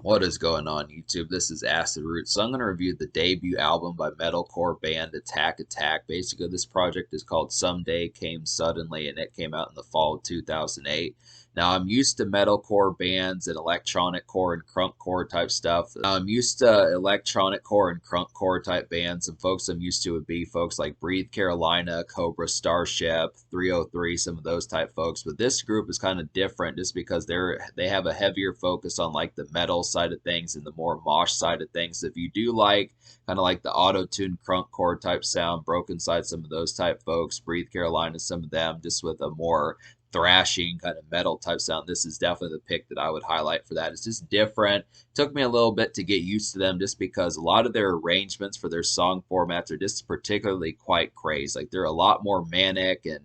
What is going on YouTube? This is Acid Root. So I'm going to review the debut album by metalcore band Attack Attack. Basically, this project is called Someday Came Suddenly, and it came out in the fall of 2008. Now, I'm used to metalcore bands and electronic core and crunkcore type stuff. I'm used to electronic core and crunkcore type bands, and folks I'm used to would be folks like Breathe Carolina, Cobra Starship, 303, some of those type folks. But this group is kind of different just because they have a heavier focus on like the metal side of things and the more mosh side of things. If you do like kind of like the auto-tune crunkcore type sound, Broken Side, some of those type folks, Breathe Carolina, some of them, just with a more thrashing kind of metal type sound, this is definitely the pick that I would highlight for that. It's just different. Took me a little bit to get used to them just because a lot of their arrangements for their song formats are just particularly quite crazy. Like they're a lot more manic and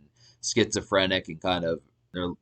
schizophrenic and kind of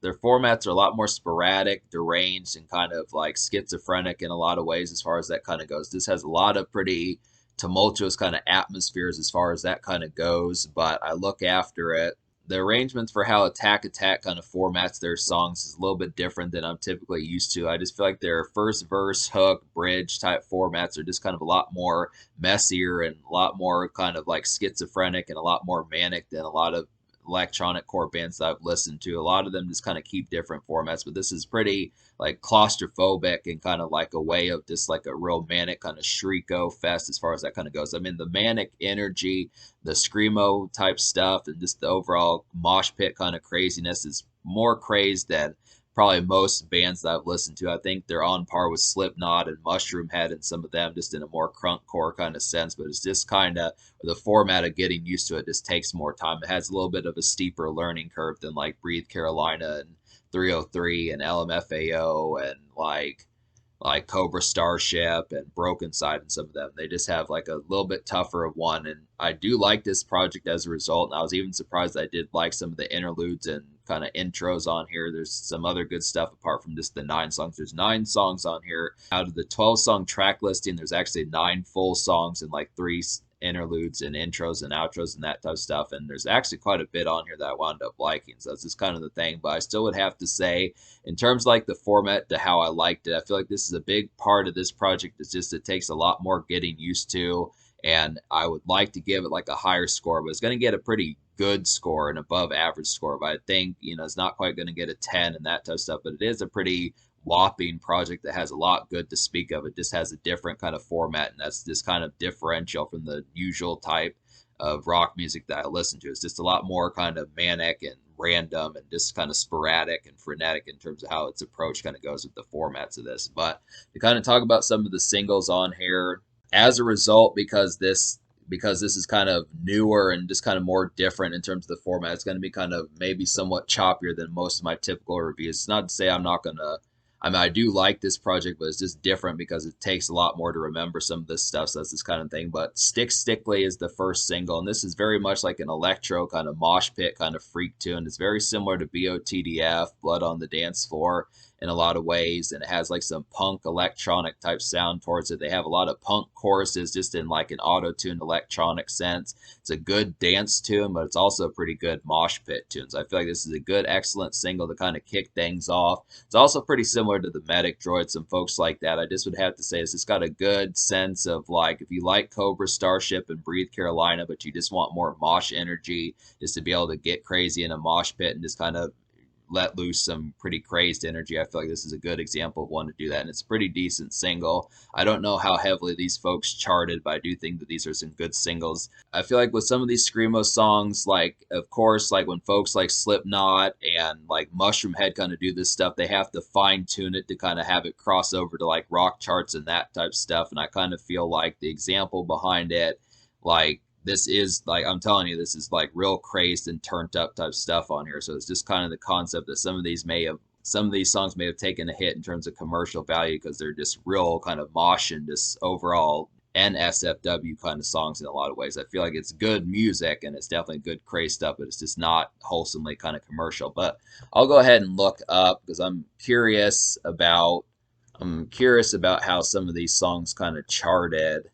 their formats are a lot more sporadic, deranged, and kind of like schizophrenic in a lot of ways as far as that kind of goes. This has a lot of pretty tumultuous kind of atmospheres as far as that kind of goes, but I look after it. The arrangements for how Attack Attack kind of formats their songs is a little bit different than I'm typically used to. I just feel like their first verse, hook, bridge type formats are just kind of a lot more messier and a lot more kind of like schizophrenic and a lot more manic than a lot of electronic core bands that I've listened to. A lot of them just kind of keep different formats, but this is pretty like claustrophobic and kind of like a way of just like a real manic kind of shrieco fest as far as that kind of goes. I mean, the manic energy, the screamo type stuff, and just the overall mosh pit kind of craziness is more crazed than probably most bands that I've listened to. I think they're on par with Slipknot and Mushroomhead and some of them, just in a more crunk core kind of sense. But it's just kind of the format of getting used to it just takes more time. It has a little bit of a steeper learning curve than like Breathe Carolina and 303 and LMFAO and like Cobra Starship and Broken Side and some of them. They just have like a little bit tougher of one. And I do like this project as a result. And I was even surprised I did like some of the interludes and kind of intros on here. There's some other good stuff apart from just the 9 songs. There's 9 songs on here. Out of the 12 song track listing, there's actually 9 full songs and like 3 interludes and intros and outros and that type of stuff. And there's actually quite a bit on here that I wound up liking. So that's just kind of the thing. But I still would have to say, in terms of like the format to how I liked it, I feel like this is a big part of this project. It's just it takes a lot more getting used to. And I would like to give it like a higher score, but it's going to get a pretty good score, an above average score. But I think, it's not quite going to get a 10 and that type of stuff. But it is a pretty whopping project that has a lot good to speak of. It just has a different kind of format, and that's just kind of differential from the usual type of rock music that I listen to. It's just a lot more kind of manic and random and just kind of sporadic and frenetic in terms of how its approach kind of goes with the formats of this. But to kind of talk about some of the singles on here, as a result, because this is kind of newer and just kind of more different in terms of the format, it's going to be kind of maybe somewhat choppier than most of my typical reviews. It's not to say I'm not going to, I do like this project, but it's just different because it takes a lot more to remember some of this stuff. So that's this kind of thing. But Stick Stickly is the first single, and this is very much like an electro kind of mosh pit kind of freak tune. It's very similar to BOTDF, Blood on the Dance Floor, in a lot of ways, and it has like some punk electronic type sound towards it. They have a lot of punk choruses just in like an auto-tuned electronic sense. It's a good dance tune, but it's also a pretty good mosh pit tune. So I feel like this is a good, excellent single to kind of kick things off. It's also pretty similar to the Medic Droid, some folks like that. I just would have to say it's just got a good sense of like, if you like Cobra Starship and Breathe Carolina, but you just want more mosh energy, just to be able to get crazy in a mosh pit and just kind of let loose some pretty crazed energy. I feel like this is a good example of one to do that, and it's a pretty decent single. I don't know how heavily these folks charted, but I do think that these are some good singles. I feel like with some of these screamo songs, like of course, like when folks like Slipknot and like Mushroomhead kind of do this stuff, they have to fine tune it to kind of have it cross over to like rock charts and that type of stuff. And I kind of feel like the example behind it, like this is like, I'm telling you, this is like real crazed and turned up type stuff on here. So it's just kind of the concept that some of these songs may have taken a hit in terms of commercial value because they're just real kind of mosh and just overall NSFW kind of songs in a lot of ways. I feel like it's good music and it's definitely good crazy stuff, but it's just not wholesomely kind of commercial. But I'll go ahead and look up because I'm curious about how some of these songs kind of charted.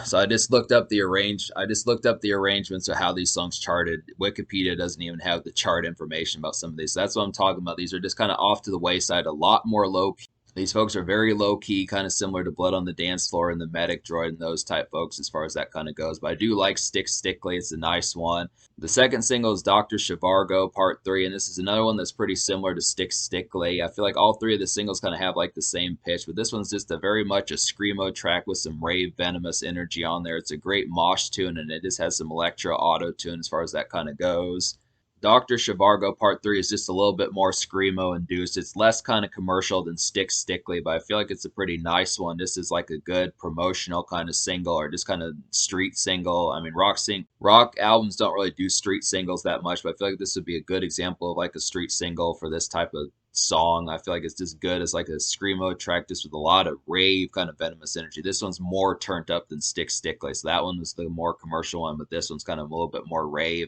So I just looked up the arrangements of how these songs charted. Wikipedia doesn't even have the chart information about some of these. So that's what I'm talking about. These are just kind of off to the wayside, a lot more low These folks are very low key, kind of similar to Blood on the Dance Floor and the Medic Droid and those type folks as far as that kind of goes. But I do like Stick Stickly. It's a nice one. The second single is Dr. Zhivago Part 3, and this is another one that's pretty similar to Stick Stickly. I feel like all three of the singles kind of have like the same pitch, but this one's just a very much a screamo track with some rave venomous energy on there. It's a great mosh tune, and it just has some electro auto tune as far as that kind of goes. Dr. Zhivago Part 3 is just a little bit more screamo induced. It's less kind of commercial than Stick Stickly, but I feel like it's a pretty nice one. This is like a good promotional kind of single or just kind of street single. I mean, rock albums don't really do street singles that much, but I feel like this would be a good example of like a street single for this type of song. I feel like it's just good as like a screamo track just with a lot of rave kind of venomous energy. This one's more turned up than Stick Stickly, so that one was the more commercial one, but this one's kind of a little bit more rave.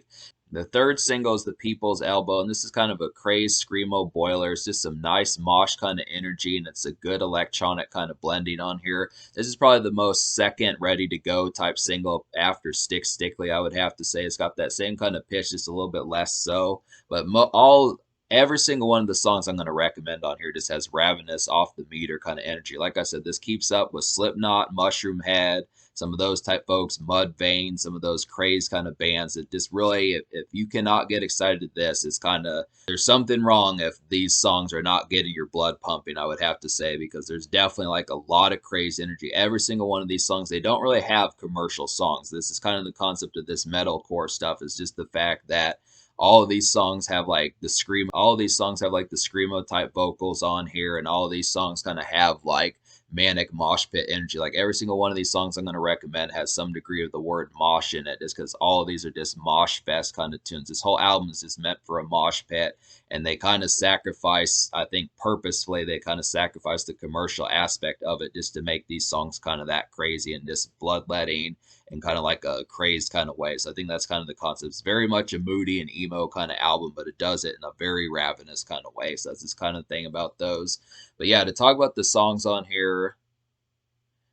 The third single is The People's Elbow, and this is kind of a crazed screamo boiler. It's just some nice mosh kind of energy, and it's a good electronic kind of blending on here. This is probably the most second ready to go type single after Stick Stickly, I would have to say. It's got that same kind of pitch, just a little bit less so. But every single one of the songs I'm going to recommend on here just has ravenous, off the meter kind of energy. Like I said, this keeps up with Slipknot, Mushroom Head, some of those type folks, Mudvayne, some of those crazed kind of bands that just really, if you cannot get excited at this, it's kind of, there's something wrong if these songs are not getting your blood pumping, I would have to say, because there's definitely like a lot of crazed energy. Every single one of these songs, they don't really have commercial songs. This is kind of the concept of this metalcore stuff, is just the fact that all of these songs have like the screamo type vocals on here, and all of these songs kind of have like manic mosh pit energy. Like every single one of these songs I'm going to recommend has some degree of the word mosh in it, just because all of these are just mosh fest kind of tunes. This whole album is just meant for a mosh pit, and they kind of sacrifice, I think purposefully, they kind of sacrifice the commercial aspect of it just to make these songs kind of that crazy and just bloodletting in kind of like a crazed kind of way. So I think that's kind of the concept. It's very much a moody and emo kind of album, but it does it in a very ravenous kind of way. So that's this kind of thing about those. But yeah, to talk about the songs on here,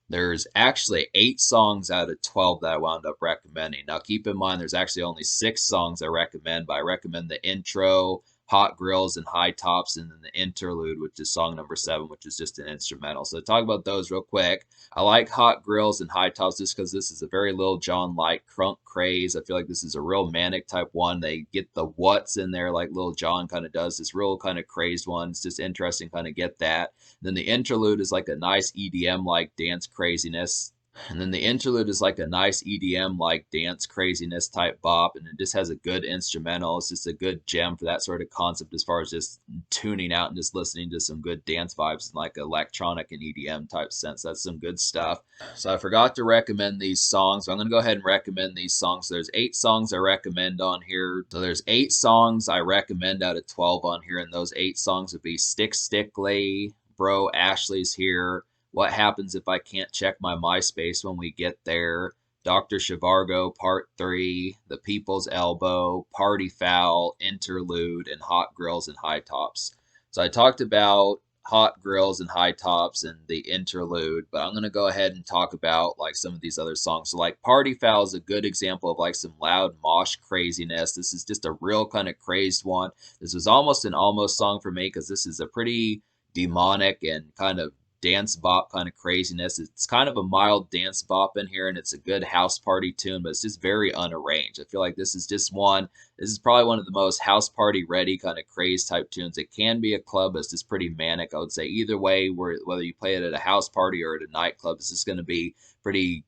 there's actually 8 songs out of 12 that I wound up recommending. Now keep in mind, there's actually only 6 songs I recommend, but I recommend the intro, Hot Grills and High Tops, and then the interlude, which is song number 7, which is just an instrumental. So to talk about those real quick, I like Hot Grills and High Tops just because this is a very Lil Jon-like crunk craze. I feel like this is a real manic type one. They get the what's in there like Lil Jon kind of does. This real kind of crazed one. It's just interesting kind of get that. Then the interlude is like a nice EDM-like dance craziness. And then the interlude is like a nice EDM like dance craziness type bop, and it just has a good instrumental. It's just a good gem for that sort of concept as far as just tuning out and just listening to some good dance vibes in like electronic and EDM type sense. That's some good stuff. So I forgot to recommend these songs, so I'm going to go ahead and recommend these songs. So there's 8 songs I recommend on here. So there's 8 songs I recommend out of 12 on here, and those 8 songs would be Stick Stickly, Bro, Ashley's Here, What Happens If I Can't Check My MySpace When We Get There, Dr. Zhivago Part 3, The People's Elbow, Party Foul, Interlude, and Hot Grills and High Tops. So I talked about Hot Grills and High Tops and the interlude, but I'm going to go ahead and talk about like some of these other songs. So like Party Foul is a good example of like some loud mosh craziness. This is just a real kind of crazed one. This was almost an almost song for me because this is a pretty demonic and kind of dance bop kind of craziness. It's kind of a mild dance bop in here, and it's a good house party tune, but it's just very unarranged. I feel like this is probably one of the most house party ready kind of craze type tunes. It can be a club, but it's just pretty manic. I would say either way, whether you play it at a house party or at a nightclub, it's just going to be pretty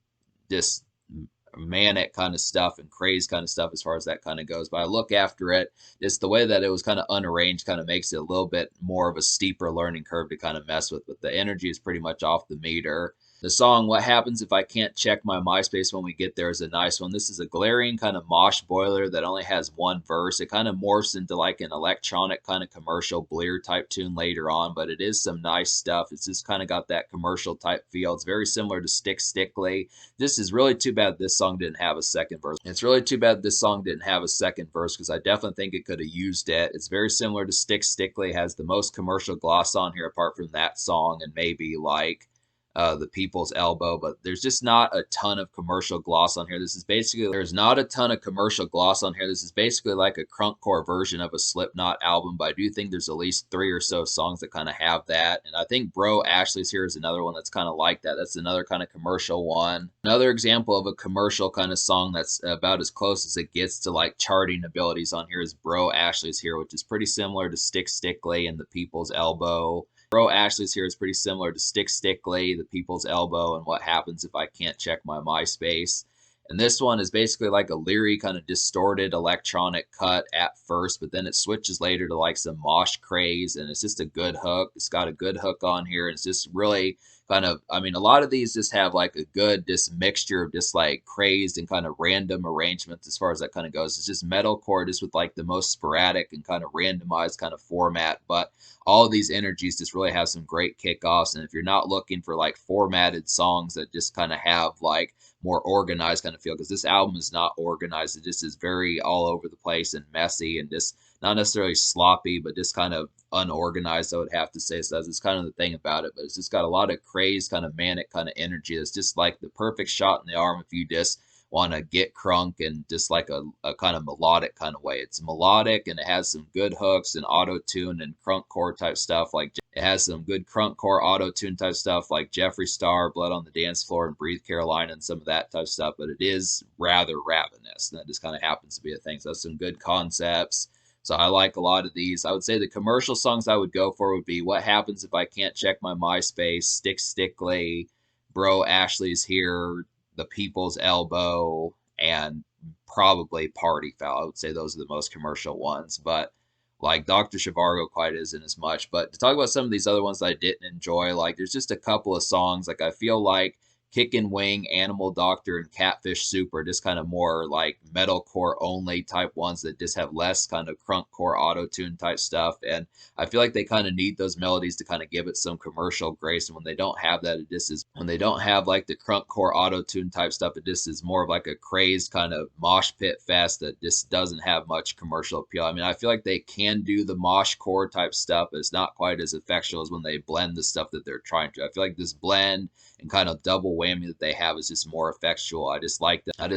just manic kind of stuff and craze kind of stuff as far as that kind of goes. But I look after it, just the way that it was kind of unarranged kind of makes it a little bit more of a steeper learning curve to kind of mess with, but the energy is pretty much off the meter. The song What Happens If I Can't Check My MySpace When We Get There is a nice one. This is a glaring kind of mosh boiler that only has one verse. It kind of morphs into like an electronic kind of commercial Bleer type tune later on, but it is some nice stuff. It's just kind of got that commercial type feel. It's very similar to Stick Stickly. This is really too bad this song didn't have a second verse. It's really too bad this song didn't have a second verse because I definitely think it could have used it. It's very similar to Stick Stickly. It has the most commercial gloss on here apart from that song and maybe like The People's Elbow, but there's just not a ton of commercial gloss on here. This is basically, there's not a ton of commercial gloss on here. This is basically like a crunkcore version of a Slipknot album, but I do think there's at least 3 or so songs that kind of have that. And I think Bro Ashley's Here is another one that's kind of like that. That's another kind of commercial one. Another example of a commercial kind of song that's about as close as it gets to like charting abilities on here is Bro Ashley's Here, which is pretty similar to Stick Stickly and The People's Elbow. Bro Ashley's Here is pretty similar to Stick Stickly, The People's Elbow, and What Happens If I Can't Check My MySpace. And this one is basically like a leery, kind of distorted electronic cut at first, but then it switches later to like some mosh craze, and it's just a good hook. It's got a good hook on here, and it's just really kind of, I mean, a lot of these just have like a good just mixture of just like crazed and kind of random arrangements as far as that kind of goes. It's just metalcore just with like the most sporadic and kind of randomized kind of format, but all of these energies just really have some great kickoffs. And if you're not looking for like formatted songs that just kind of have like more organized kind of feel, because this album is not organized, it just is very all over the place and messy and just not necessarily sloppy, but just kind of unorganized, I would have to say. So that's kind of the thing about it. But it's just got a lot of crazed, kind of manic kind of energy. It's just like the perfect shot in the arm if you just want to get crunk and just like a kind of melodic kind of way. It's melodic and it has some good hooks and auto tune and crunk core type stuff. Like it has some good crunk core auto tune type stuff like Jeffree Star, Blood on the Dance Floor, and Breathe Carolina and some of that type stuff. But it is rather ravenous, and that just kind of happens to be a thing. So that's some good concepts. So I like a lot of these. I would say the commercial songs I would go for would be What Happens If I Can't Check My MySpace, Stick Stickly, Bro Ashley's Here, The People's Elbow, and probably Party Foul. I would say those are the most commercial ones, but like Dr. Zhivago quite isn't as much. But to talk about some of these other ones that I didn't enjoy, like there's just a couple of songs, like I feel like Kick and Wing, Animal Doctor, and Catfish Soup are just kind of more like metalcore only type ones that just have less kind of crunkcore auto tune type stuff. And I feel like they kind of need those melodies to kind of give it some commercial grace. And when they don't have that, it just is, when they don't have like the crunkcore auto tune type stuff, it just is more of like a crazed kind of mosh pit fest that just doesn't have much commercial appeal. I mean, I feel like they can do the mosh core type stuff, but it's not quite as effectual as when they blend the stuff that they're trying to. I feel like this blend and kind of double whammy that they have is just more effectual. I just like them. I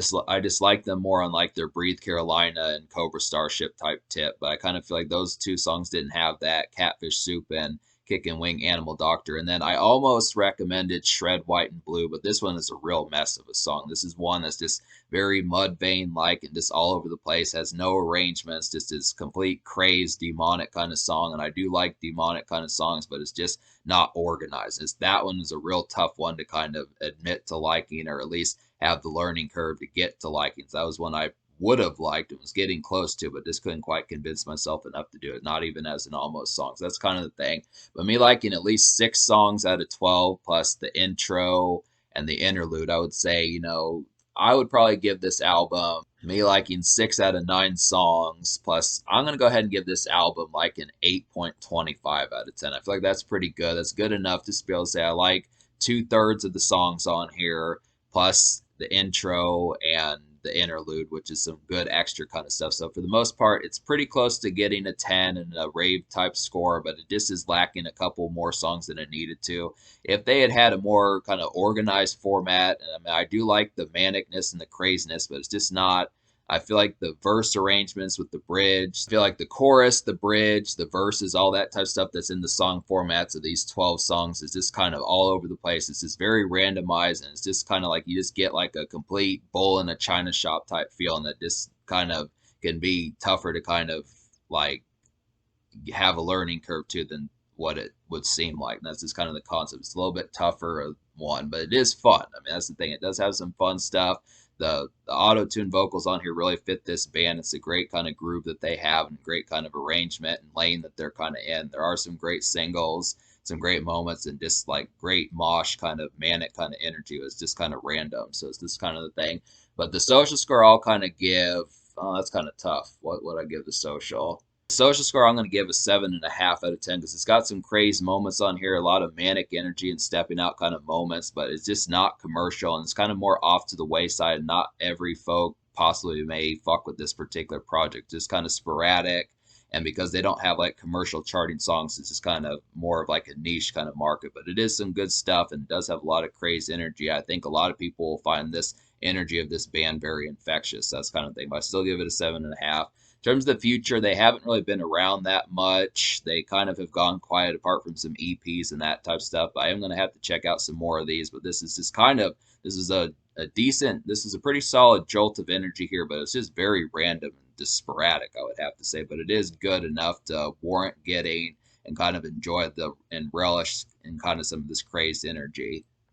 just like them more on like their Breathe Carolina and Cobra Starship type tip. But I kind of feel like those two songs didn't have that. Catfish Soup and Kick and Wing, Animal Doctor. And then I almost recommended Shred White and Blue, but this one is a real mess of a song. This is one that's just very Mudvayne like and just all over the place, has no arrangements, just is complete crazed demonic kind of song. And I do like demonic kind of songs, but it's just not organized. That one is a real tough one to kind of admit to liking, or at least have the learning curve to get to liking. So that was one I would have liked and was getting close to, but just couldn't quite convince myself enough to do it, not even as an almost song. So that's kind of the thing. But me liking at least 6 songs out of 12 plus the intro and the interlude, I would say, I would probably give this album, me liking 6 out of 9 songs, plus I'm going to go ahead and give this album like an 8.25 out of 10. I feel like that's pretty good. That's good enough to be able to say I like 2/3 of the songs on here, plus the intro and the interlude, which is some good extra kind of stuff. So for the most part, it's pretty close to getting a 10 and a rave type score, but it just is lacking a couple more songs than it needed to. If they had had a more kind of organized format, and I mean, I do like the manicness and the craziness, but it's just not. I feel like the verse arrangements with the bridge, I feel like the chorus, the bridge, the verses, all that type of stuff that's in the song formats of these 12 songs is just kind of all over the place. It's just very randomized, and it's just kind of like you just get like a complete bull in a china shop type feeling that just kind of can be tougher to kind of like have a learning curve to than what it would seem like. And that's just kind of the concept. It's a little bit tougher of one, but it is fun. I mean, that's the thing. It does have some fun stuff. The auto-tune vocals on here really fit this band. It's a great kind of groove that they have and great kind of arrangement and lane that they're kind of in. There are some great singles, some great moments, and just like great mosh kind of manic kind of energy. It's just kind of random. So it's just kind of the thing. But the social score I'll kind of give, oh, that's kind of tough. What would I give the social? Social score, I'm going to give a 7.5 out of 10 because it's got some crazy moments on here, a lot of manic energy and stepping out kind of moments, but it's just not commercial and it's kind of more off to the wayside. Not every folk possibly may fuck with this particular project, just kind of sporadic And because they don't have like commercial charting songs, it's just kind of more of like a niche kind of market. But it is some good stuff and it does have a lot of crazy energy. I think a lot of people will find this energy of this band very infectious. That's kind of thing. But I still give it a 7.5. In terms of the future, they haven't really been around that much. They kind of have gone quiet apart from some EPs and that type of stuff. But I am going to have to check out some more of these. But this is just kind of, this is a decent, this is a pretty solid jolt of energy here, but it's just very random and just sporadic, I would have to say. But it is good enough to warrant getting and kind of enjoy the and relish in kind of some of this crazed energy.